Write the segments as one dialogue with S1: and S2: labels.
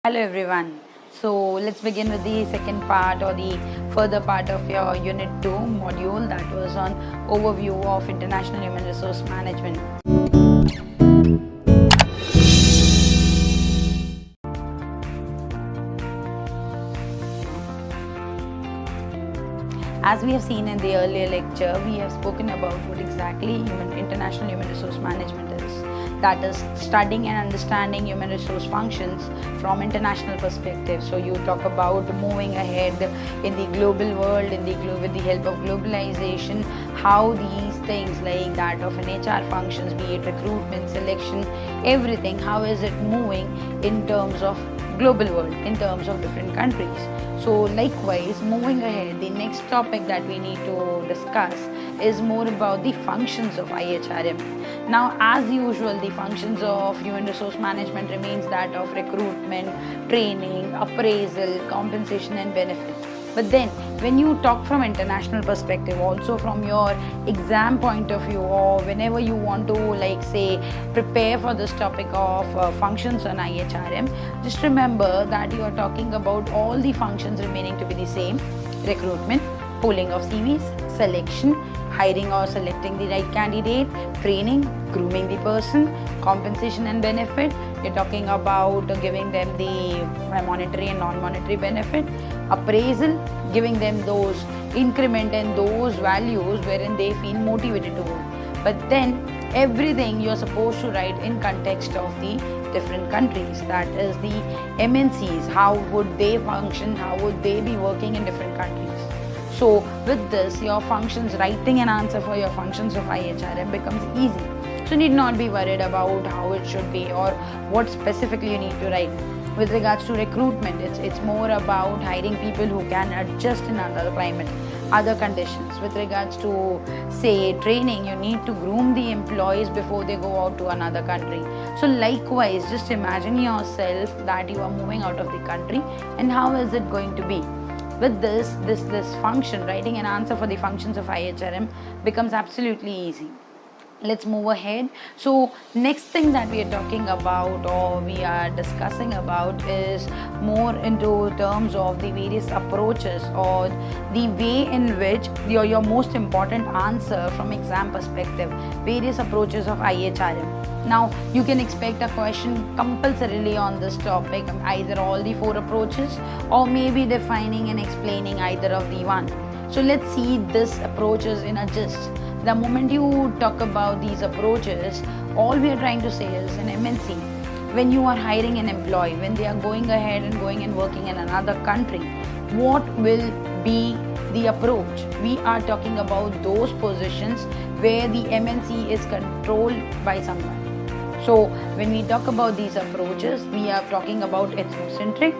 S1: Hello everyone. So let's begin with the second part or the further part of your Unit 2 module that was on overview of international human resource management. As we have seen in the earlier lecture, we have spoken about what exactly international human resource management is. That is studying and understanding human resource functions from international perspective. So you talk about moving ahead in the global world, with the help of globalization, how these things like that of an HR functions, be it recruitment, selection, everything, how is it moving in terms of global world, in terms of different countries. So likewise, moving ahead, the next topic that we need to discuss is more about the functions of IHRM. Now, as usual, the functions of human resource management remains that of recruitment, training, appraisal, compensation and benefit. But then when you talk from international perspective, also from your exam point of view, or whenever you want to prepare for this topic of functions on IHRM, just remember that you are talking about all the functions remaining to be the same: recruitment, pooling of CVs, selection, hiring or selecting the right candidate, training, grooming the person, compensation and benefit. You're talking about giving them the monetary and non-monetary benefit, appraisal, giving them those increment and those values wherein they feel motivated to work. But then everything you're supposed to write in context of the different countries, that is the MNCs, how would they function, how would they be working in different countries. So with this, your functions, writing an answer for your functions of IHRM becomes easy. So you need not be worried about how it should be or what specifically you need to write. With regards to recruitment, it's more about hiring people who can adjust in other climate, other conditions. With regards to, say, training, you need to groom the employees before they go out to another country. So likewise, just imagine yourself that you are moving out of the country and how is it going to be. With this function, writing an answer for the functions of IHRM becomes absolutely easy. Let's move ahead. So next thing that we are talking about or we are discussing about is more into terms of the various approaches or the way in which your most important answer from exam perspective, various approaches of IHRM. Now you can expect a question compulsorily on this topic, either all the four approaches or maybe defining and explaining either of the one. So let's see this approaches in a gist. The moment you talk about these approaches, all we are trying to say is an MNC, when you are hiring an employee, when they are going ahead and going and working in another country, what will be the approach? We are talking about those positions where the MNC is controlled by someone. So when we talk about these approaches, we are talking about ethnocentric.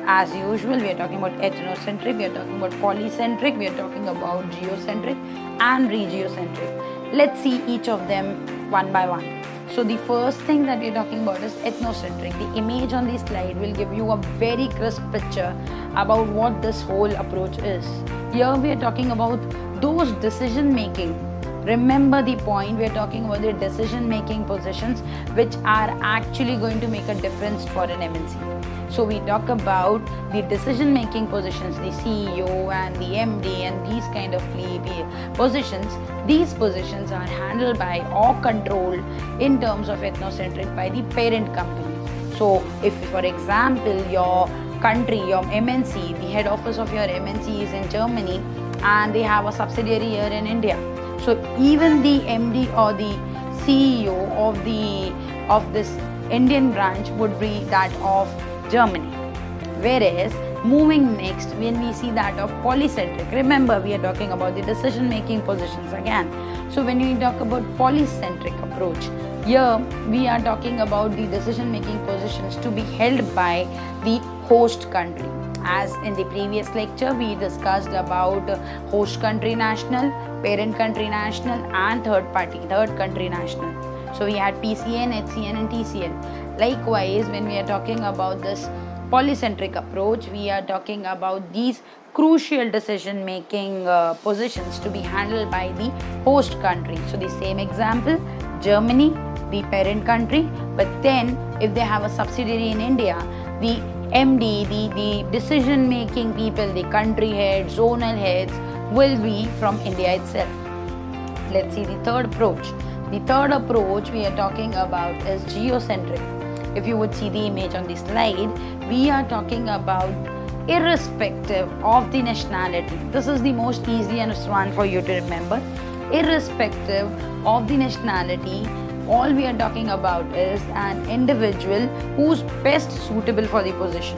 S1: As usual, we are talking about ethnocentric, we are talking about polycentric, we are talking about geocentric and regiocentric. Let's see each of them one by one. So the first thing that we are talking about is ethnocentric. The image on the slide will give you a very crisp picture about what this whole approach is. Here we are talking about those decision making. Remember the point, we are talking about the decision making positions which are actually going to make a difference for an MNC. So we talk about the decision making positions, the CEO and the MD and these kind of positions. These positions are handled by or controlled in terms of ethnocentric by the parent company. So if, for example, your country, your MNC, the head office of your MNC is in Germany and they have a subsidiary here in India. So even the MD or the CEO of this Indian branch would be that of Germany. Whereas moving next, when we see that of polycentric, remember we are talking about the decision making positions again. So when we talk about polycentric approach, here we are talking about the decision making positions to be held by the host country. As in the previous lecture, we discussed about host country national, parent country national and third country national. So we had PCN, HCN and TCN. Likewise, when we are talking about this polycentric approach, we are talking about these crucial decision making positions to be handled by the host country. So the same example, Germany, the parent country, but then if they have a subsidiary in India, the MD, the decision making people, the country heads, zonal heads will be from India itself. Let's see the third approach. The third approach we are talking about is geocentric. If you would see the image on the slide, we are talking about irrespective of the nationality. This is the most easiest one for you to remember. Irrespective of the nationality, all we are talking about is an individual who's best suitable for the position.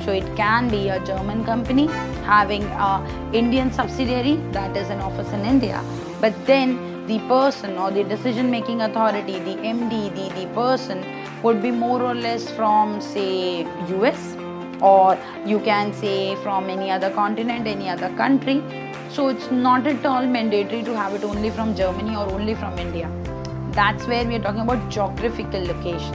S1: So it can be a German company having an Indian subsidiary that is an office in India, but then the person or the decision making authority, the MD, the person would be more or less from, say, US, or you can say from any other continent, any other country. So it's not at all mandatory to have it only from Germany or only from India. That's where we are talking about geographical location.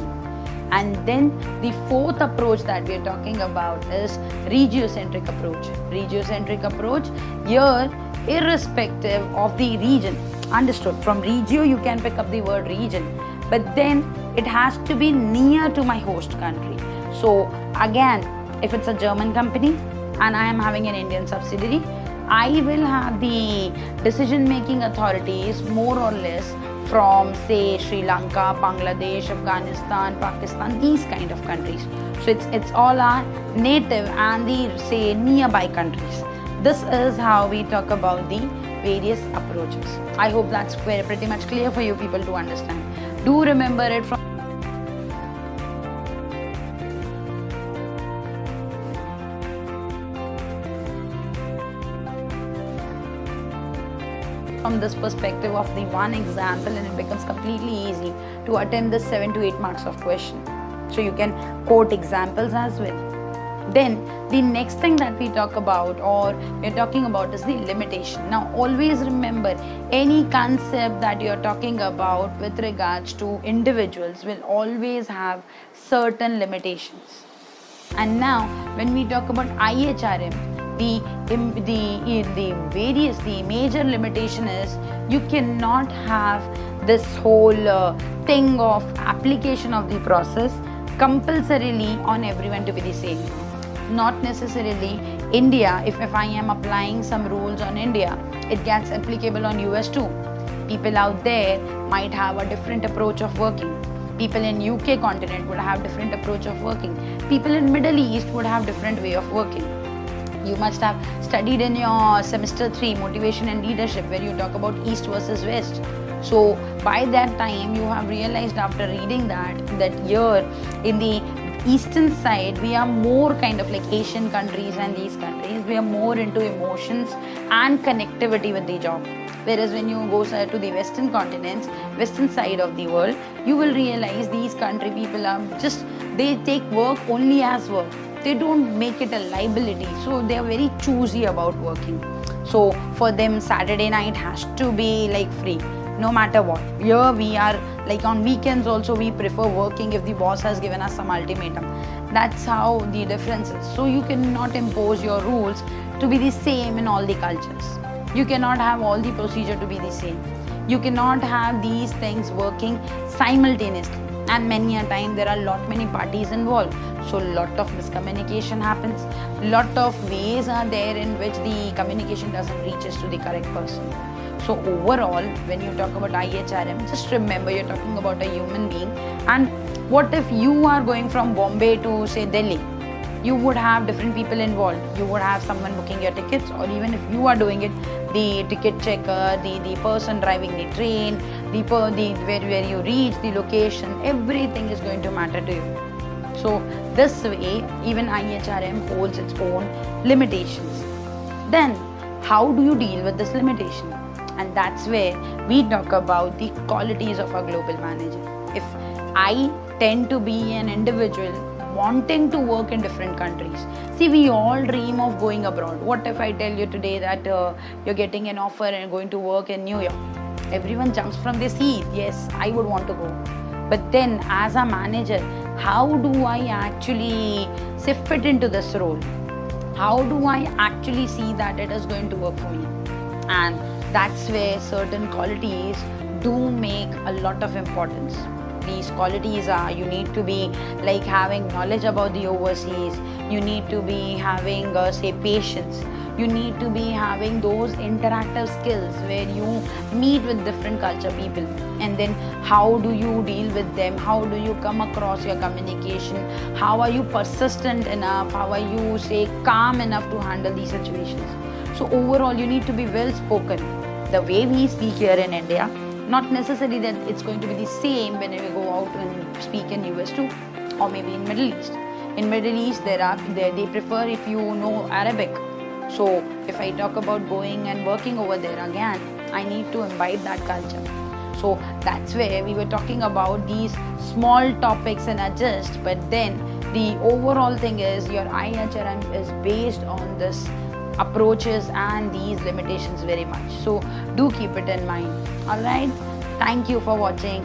S1: And then the fourth approach that we are talking about is regiocentric approach. Regiocentric approach, here irrespective of the region. Understood? From regio you can pick up the word region, but then it has to be near to my host country. So again, if it's a German company and I am having an Indian subsidiary, I will have the decision making authorities more or less from, say, Sri Lanka, Bangladesh, Afghanistan, Pakistan, these kind of countries. So it's all our native and the, say, nearby countries. This is how we talk about the various approaches. I hope that's pretty much clear for you people to understand. Do remember it from this perspective of the one example, and it becomes completely easy to attempt the 7 to 8 marks of question. So you can quote examples as well. Then the next thing that we talk about or we're talking about is the limitation. Now always remember, any concept that you're talking about with regards to individuals will always have certain limitations. And now when we talk about IHRM, the major limitation is you cannot have this whole thing of application of the process compulsorily on everyone to be the same. Not necessarily India, if I am applying some rules on India, it gets applicable on US too. People out there might have a different approach of working. People in UK continent would have different approach of working. People in Middle East would have different way of working. You must have studied in your semester 3 motivation and leadership where you talk about East versus West. So by that time you have realized after reading that here in the eastern side we are more kind of like Asian countries and these countries, we are more into emotions and connectivity with the job. Whereas when you go to the western continents, western side of the world, you will realize these country people are just, they take work only as work. They don't make it a liability. So they are very choosy about working. So for them Saturday night has to be like free, no matter what. Here we are like on weekends also we prefer working if the boss has given us some ultimatum. That's how the difference is. So you cannot impose your rules to be the same in all the cultures. You cannot have all the procedure to be the same. You cannot have these things working simultaneously. And many a time there are many parties involved. So lot of miscommunication happens. Lot of ways are there in which the communication doesn't reaches to the correct person. So overall, when you talk about IHRM, just remember you're talking about a human being. And what if you are going from Bombay to, say, Delhi? You would have different people involved. You would have someone booking your tickets, or even if you are doing it, the ticket checker, the person driving the train, where you reach, the location, everything is going to matter to you. So this way, even IHRM holds its own limitations. Then, how do you deal with this limitation? And that's where we talk about the qualities of a global manager. If I tend to be an individual wanting to work in different countries. See, we all dream of going abroad. What if I tell you today that you're getting an offer and going to work in New York? Everyone jumps from their seat. Yes, I would want to go. But then as a manager, how do I actually fit into this role? How do I actually see that it is going to work for me? And that's where certain qualities do make a lot of importance. these qualities are, you need to be like having knowledge about the overseas, you need to be having say patience, you need to be having those interactive skills where you meet with different culture people, and then how do you deal with them, how do you come across your communication, how are you persistent enough, how are you say calm enough to handle these situations. So overall you need to be well spoken the way we speak here in India. Not necessarily that it's going to be the same when we go out and speak in US too, or maybe in Middle East. In Middle East they prefer if you know Arabic. So if I talk about going and working over there again, I need to imbibe that culture. So that's where we were talking about these small topics and adjust, but then the overall thing is your IHRM is based on this approaches and these limitations very much. So do keep it in mind. Alright, thank you for watching.